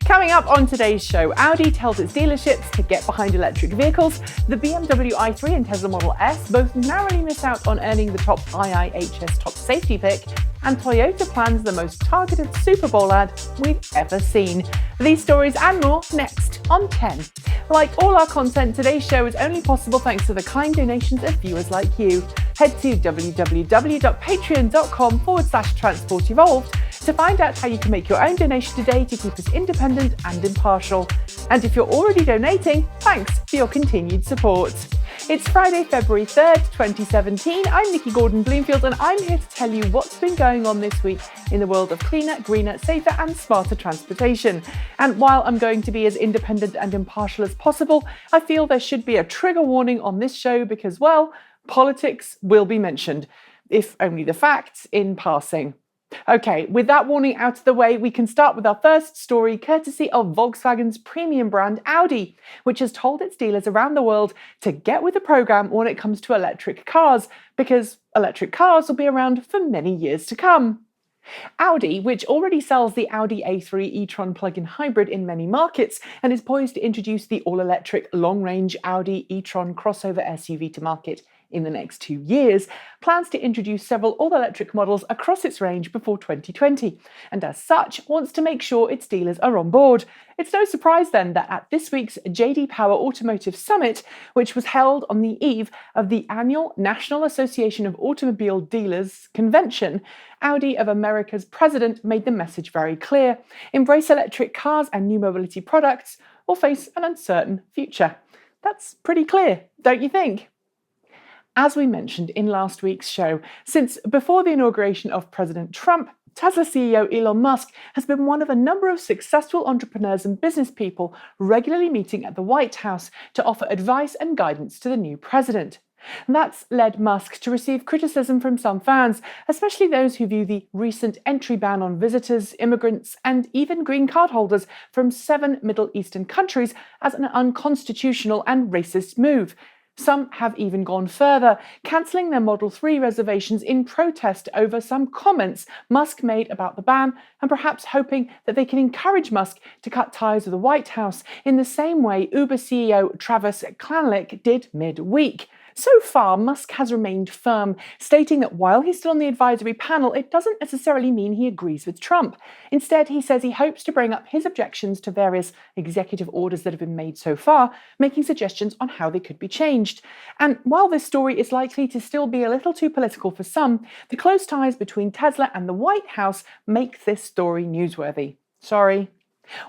Coming up on today's show, Audi tells its dealerships to get behind electric vehicles, the BMW i3 and Tesla Model S both narrowly miss out on earning the top IIHS top safety pick, and Toyota plans the most targeted Super Bowl ad we've ever seen. These stories and more next on T.E.N. Like all our content, today's show is only possible thanks to the kind donations of viewers like you. Head to www.patreon.com/transportevolved to find out how you can make your own donation today to keep us independent and impartial. And if you're already donating, thanks for your continued support. It's Friday, February 3rd, 2017. I'm Nikki Gordon-Bloomfield and I'm here to tell you what's been going on this week in the world of cleaner, greener, safer and smarter transportation. And while I'm going to be as independent and impartial as possible, I feel there should be a trigger warning on this show because, well, politics will be mentioned, if only the facts in passing. Okay, with that warning out of the way, we can start with our first story, courtesy of Volkswagen's premium brand Audi, which has told its dealers around the world to get with the program when it comes to electric cars, because electric cars will be around for many years to come. Audi, which already sells the Audi A3 e-tron plug-in hybrid in many markets and is poised to introduce the all-electric long-range Audi e-tron crossover SUV to market in the next 2 years, plans to introduce several all-electric models across its range before 2020, and as such wants to make sure its dealers are on board. It's no surprise then that at this week's JD Power Automotive Summit, which was held on the eve of the annual National Association of Automobile Dealers convention, Audi of America's president made the message very clear: embrace electric cars and new mobility products or face an uncertain future. That's pretty clear, don't you think? As we mentioned in last week's show, since before the inauguration of President Trump, Tesla CEO Elon Musk has been one of a number of successful entrepreneurs and business people regularly meeting at the White House to offer advice and guidance to the new president. And that's led Musk to receive criticism from some fans, especially those who view the recent entry ban on visitors, immigrants, and even green card holders from 7 Middle Eastern countries as an unconstitutional and racist move. Some have even gone further, cancelling their Model 3 reservations in protest over some comments Musk made about the ban, and perhaps hoping that they can encourage Musk to cut ties with the White House in the same way Uber CEO Travis Kalanick did mid-week. So far, Musk has remained firm, stating that while he's still on the advisory panel, it doesn't necessarily mean he agrees with Trump. Instead, he says he hopes to bring up his objections to various executive orders that have been made so far, making suggestions on how they could be changed. And while this story is likely to still be a little too political for some, the close ties between Tesla and the White House make this story newsworthy. Sorry.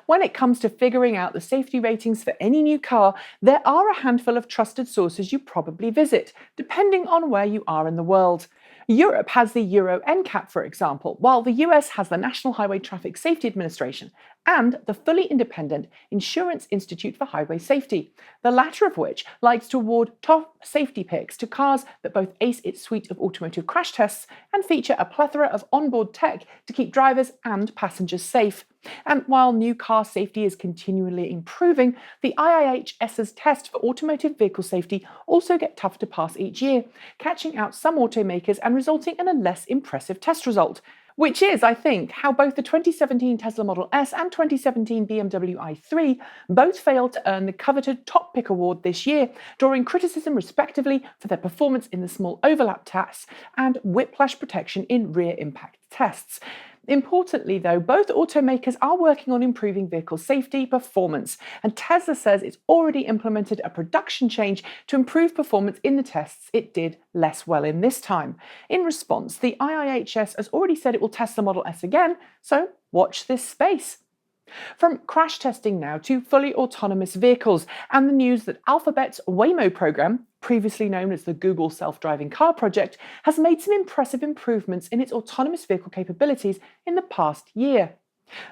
When it comes to figuring out the safety ratings for any new car, there are a handful of trusted sources you probably visit, depending on where you are in the world. Europe has the Euro NCAP, for example, while the US has the National Highway Traffic Safety Administration and the fully independent Insurance Institute for Highway Safety, the latter of which likes to award top safety picks to cars that both ace its suite of automotive crash tests and feature a plethora of onboard tech to keep drivers and passengers safe. And while new car safety is continually improving, the IIHS's test for automotive vehicle safety also get tough to pass each year, catching out some automakers and resulting in a less impressive test result. Which is, I think, how both the 2017 Tesla Model S and 2017 BMW i3 both failed to earn the coveted Top Pick award this year, drawing criticism respectively for their performance in the small overlap tests and whiplash protection in rear impact tests. Importantly, though, both automakers are working on improving vehicle safety performance, and Tesla says it's already implemented a production change to improve performance in the tests it did less well in this time. In response, the IIHS has already said it will test the Model S again, so watch this space. From crash testing now to fully autonomous vehicles, and the news that Alphabet's Waymo program, previously known as the Google Self-Driving Car Project, has made some impressive improvements in its autonomous vehicle capabilities in the past year.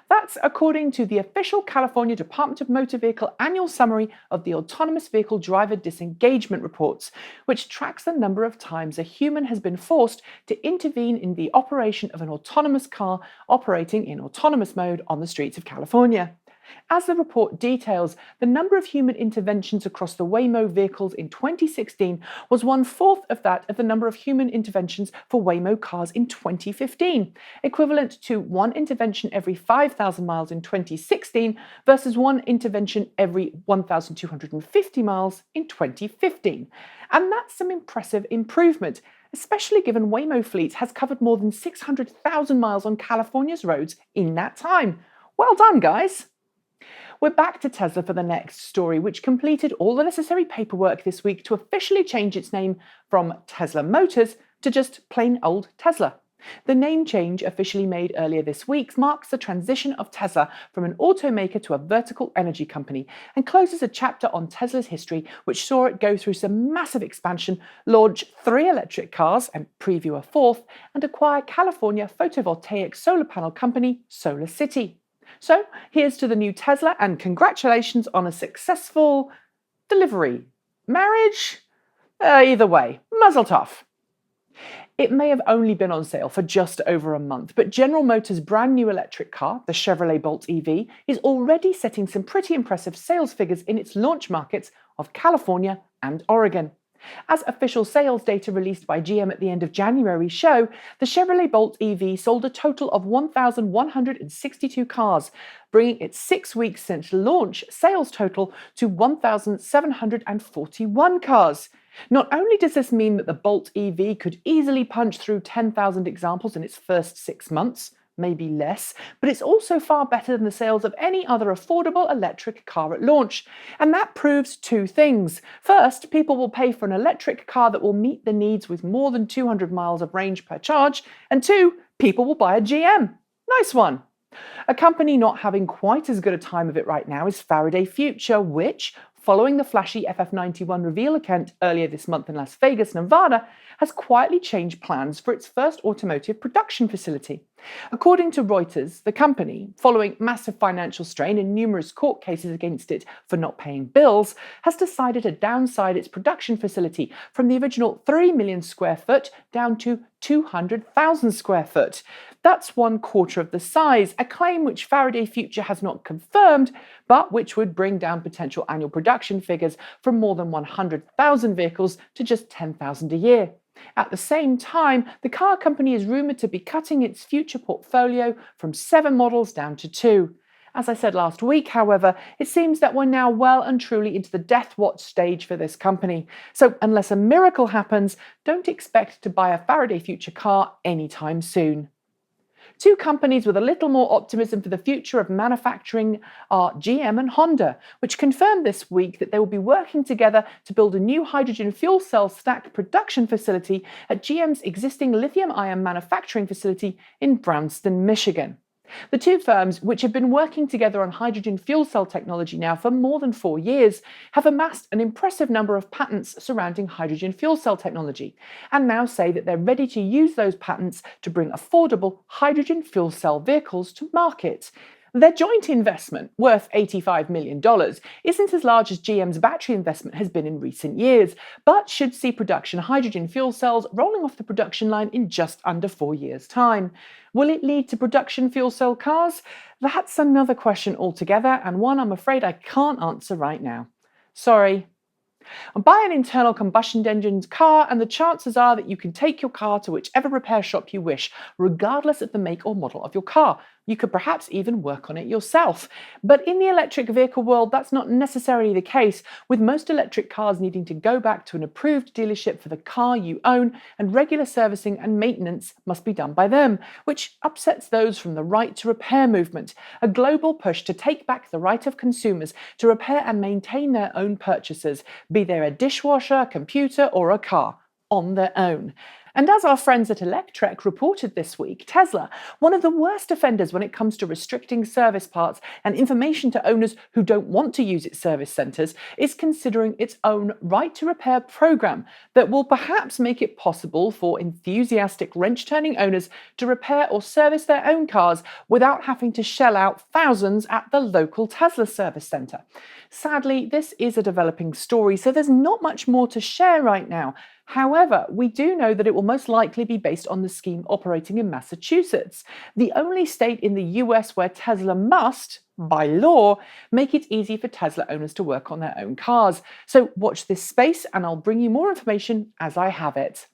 That's according to the official California Department of Motor Vehicle annual summary of the Autonomous Vehicle Driver Disengagement Reports, which tracks the number of times a human has been forced to intervene in the operation of an autonomous car operating in autonomous mode on the streets of California. As the report details, the number of human interventions across the Waymo vehicles in 2016 was 1/4 of that of the number of human interventions for Waymo cars in 2015, equivalent to one intervention every 5,000 miles in 2016 versus one intervention every 1,250 miles in 2015. And that's some impressive improvement, especially given Waymo fleet has covered more than 600,000 miles on California's roads in that time. Well done, guys! We're back to Tesla for the next story, which completed all the necessary paperwork this week to officially change its name from Tesla Motors to just plain old Tesla. The name change, officially made earlier this week, marks the transition of Tesla from an automaker to a vertical energy company and closes a chapter on Tesla's history, which saw it go through some massive expansion, launch 3 electric cars and preview a 4th, and acquire California photovoltaic solar panel company SolarCity. So here's to the new Tesla, and congratulations on a successful delivery. Marriage? Either way, mazel tov. It may have only been on sale for just over a month, but General Motors' brand new electric car, the Chevrolet Bolt EV, is already setting some pretty impressive sales figures in its launch markets of California and Oregon. As official sales data released by GM at the end of January show, the Chevrolet Bolt EV sold a total of 1,162 cars, bringing its 6 weeks since launch sales total to 1,741 cars. Not only does this mean that the Bolt EV could easily punch through 10,000 examples in its first 6 months, maybe less, but it's also far better than the sales of any other affordable electric car at launch. And that proves 2 things. First, people will pay for an electric car that will meet the needs with more than 200 miles of range per charge. And 2, people will buy a GM. Nice one. A company not having quite as good a time of it right now is Faraday Future, which, following the flashy FF91 reveal event earlier this month in Las Vegas, Nevada, has quietly changed plans for its first automotive production facility. According to Reuters, the company, following massive financial strain and numerous court cases against it for not paying bills, has decided to downsize its production facility from the original 3 million square foot down to 200,000 square foot. That's 1/4 of the size, a claim which Faraday Future has not confirmed, but which would bring down potential annual production figures from more than 100,000 vehicles to just 10,000 a year. At the same time, the car company is rumoured to be cutting its future portfolio from 7 models down to 2. As I said last week, however, it seems that we're now well and truly into the death watch stage for this company. So unless a miracle happens, don't expect to buy a Faraday Future car anytime soon. 2 companies with a little more optimism for the future of manufacturing are GM and Honda, which confirmed this week that they will be working together to build a new hydrogen fuel cell stack production facility at GM's existing lithium-ion manufacturing facility in Brownston, Michigan. The 2 firms, which have been working together on hydrogen fuel cell technology now for more than 4 years, have amassed an impressive number of patents surrounding hydrogen fuel cell technology, and now say that they're ready to use those patents to bring affordable hydrogen fuel cell vehicles to market. Their joint investment, worth $85 million, isn't as large as GM's battery investment has been in recent years, but should see production hydrogen fuel cells rolling off the production line in just under 4 years' time. Will it lead to production fuel cell cars? That's another question altogether, and one I'm afraid I can't answer right now. Sorry. Buy an internal combustion engine car and the chances are that you can take your car to whichever repair shop you wish, regardless of the make or model of your car. You could perhaps even work on it yourself. But in the electric vehicle world, that's not necessarily the case, with most electric cars needing to go back to an approved dealership for the car you own, and regular servicing and maintenance must be done by them, which upsets those from the right to repair movement, a global push to take back the right of consumers to repair and maintain their own purchases, be they a dishwasher, a computer, or a car, on their own. And as our friends at Electrek reported this week, Tesla, one of the worst offenders when it comes to restricting service parts and information to owners who don't want to use its service centres, is considering its own right to repair program that will perhaps make it possible for enthusiastic wrench-turning owners to repair or service their own cars without having to shell out thousands at the local Tesla service centre. Sadly, this is a developing story, so there's not much more to share right now. However, we do know that it will most likely be based on the scheme operating in Massachusetts, the only state in the US where Tesla must, by law, make it easy for Tesla owners to work on their own cars. So watch this space and I'll bring you more information as I have it.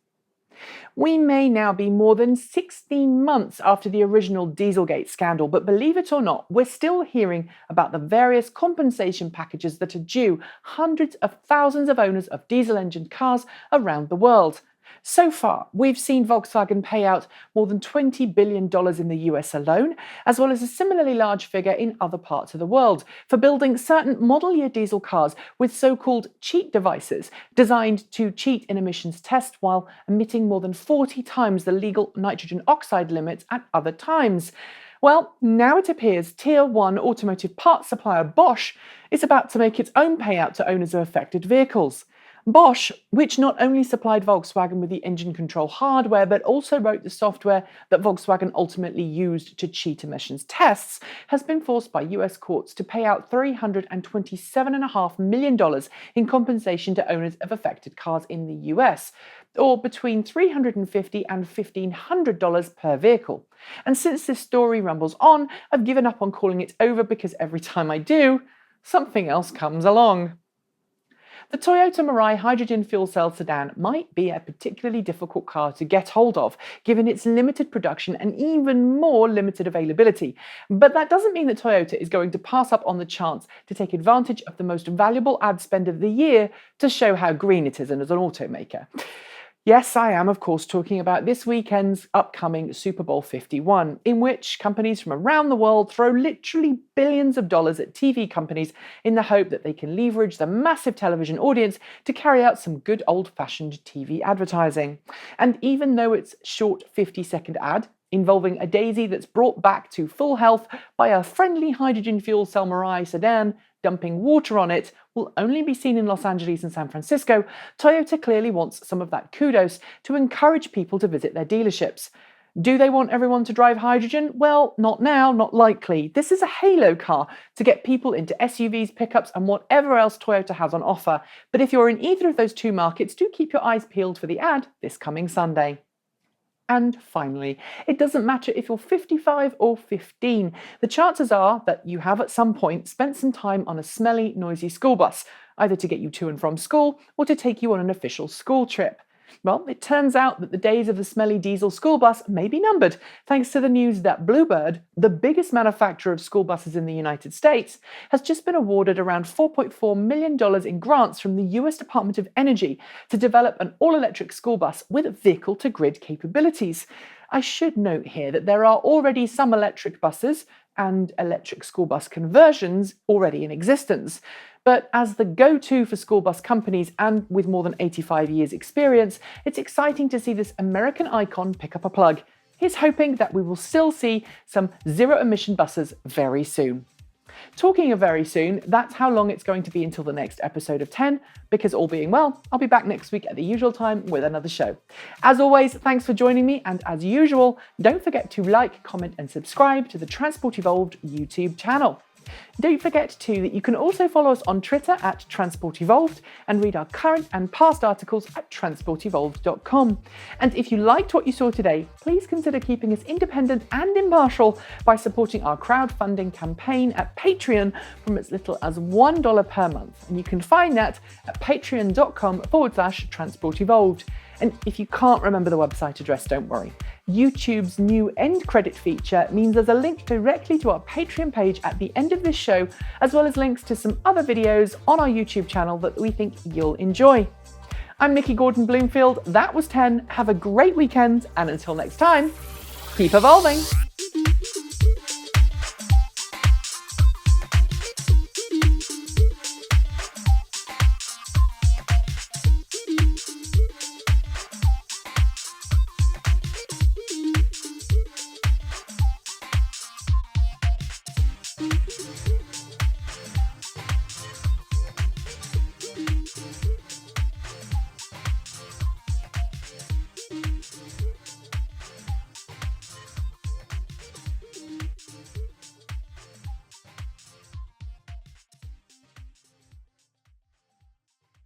We may now be more than 16 months after the original Dieselgate scandal, but believe it or not, we're still hearing about the various compensation packages that are due hundreds of thousands of owners of diesel-engined cars around the world. So far, we've seen Volkswagen pay out more than $20 billion in the US alone, as well as a similarly large figure in other parts of the world, for building certain model year diesel cars with so-called cheat devices designed to cheat in emissions tests while emitting more than 40 times the legal nitrogen oxide limits at other times. Well, now it appears Tier 1 automotive parts supplier Bosch is about to make its own payout to owners of affected vehicles. Bosch, which not only supplied Volkswagen with the engine control hardware, but also wrote the software that Volkswagen ultimately used to cheat emissions tests, has been forced by US courts to pay out $327.5 million in compensation to owners of affected cars in the US, or between $350 and $1,500 per vehicle. And since this story rumbles on, I've given up on calling it over because every time I do, something else comes along. The Toyota Mirai hydrogen fuel cell sedan might be a particularly difficult car to get hold of, given its limited production and even more limited availability. But that doesn't mean that Toyota is going to pass up on the chance to take advantage of the most valuable ad spend of the year to show how green it is as an automaker. Yes, I am, of course, talking about this weekend's upcoming Super Bowl 51, in which companies from around the world throw literally billions of dollars at TV companies in the hope that they can leverage the massive television audience to carry out some good old-fashioned TV advertising. And even though it's a short 50-second ad, involving a daisy that's brought back to full health by a friendly hydrogen fuel cell Mirai sedan dumping water on it, will only be seen in Los Angeles and San Francisco, Toyota clearly wants some of that kudos to encourage people to visit their dealerships. Do they want everyone to drive hydrogen? Well, not now, not likely. This is a halo car to get people into SUVs, pickups, and whatever else Toyota has on offer. But if you're in either of those two markets, do keep your eyes peeled for the ad this coming Sunday. And finally, it doesn't matter if you're 55 or 15. The chances are that you have at some point spent some time on a smelly, noisy school bus, either to get you to and from school or to take you on an official school trip. Well, it turns out that the days of the smelly diesel school bus may be numbered, thanks to the news that Bluebird, the biggest manufacturer of school buses in the United States, has just been awarded around $4.4 million in grants from the US Department of Energy to develop an all-electric school bus with vehicle-to-grid capabilities. I should note here that there are already some electric buses and electric school bus conversions already in existence. But as the go-to for school bus companies and with more than 85 years experience, it's exciting to see this American icon pick up a plug. Here's hoping that we will still see some zero-emission buses very soon. Talking of very soon, that's how long it's going to be until the next episode of T.E.N, because all being well, I'll be back next week at the usual time with another show. As always, thanks for joining me, and as usual, don't forget to like, comment, and subscribe to the Transport Evolved YouTube channel. Don't forget too that you can also follow us on Twitter at Transport Evolved and read our current and past articles at transportevolved.com. And if you liked what you saw today, please consider keeping us independent and impartial by supporting our crowdfunding campaign at Patreon from as little as $1 per month. And you can find that at patreon.com/transportevolved. And if you can't remember the website address, don't worry. YouTube's new end credit feature means there's a link directly to our Patreon page at the end of this show, as well as links to some other videos on our YouTube channel that we think you'll enjoy. I'm Nikki Gordon-Bloomfield, that was T.E.N. Have a great weekend, and until next time, keep evolving!